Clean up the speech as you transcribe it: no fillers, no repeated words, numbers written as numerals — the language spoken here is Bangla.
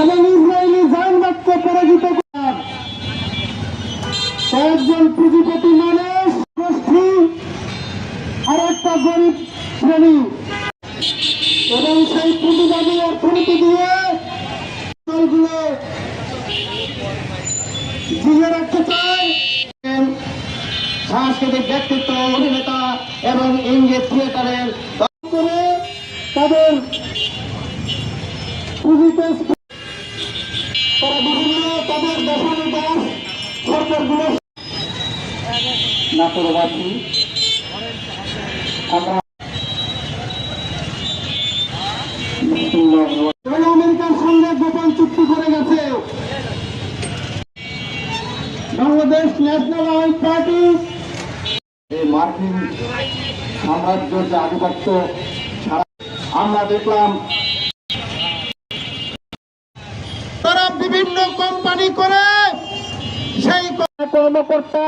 এবং ইসরায়েলি জানবাদকে পরাজিত করার কয়েকজন পুঁজিপতি মানুষ গোষ্ঠী আর একটা গরিব শ্রেণী এবং সেই পুঁজিবাদী অর্থনীতি দিয়ে দলগুলো জিয়ে রাখতে চায়। সাংস্কৃতিক ব্যক্তিত্ব, অভিনেতা এবং ইঙ্গিত থিয়েটারের করে তাদের পুঁজিতে তারা বিভিন্ন তাদের দেশানুদাস সরকারগুলো নাটোরবাসী আমরা আমেরিকার সঙ্গে গোপন চুক্তি করে গেছে বাংলাদেশ ন্যাশনাল আওয়ামী পার্টি। এই মার্কিন সাম্রাজ্যের যে আধিপত্য আমরা দেখলাম, তারা বিভিন্ন কোম্পানি করে সেই কর্মকর্তা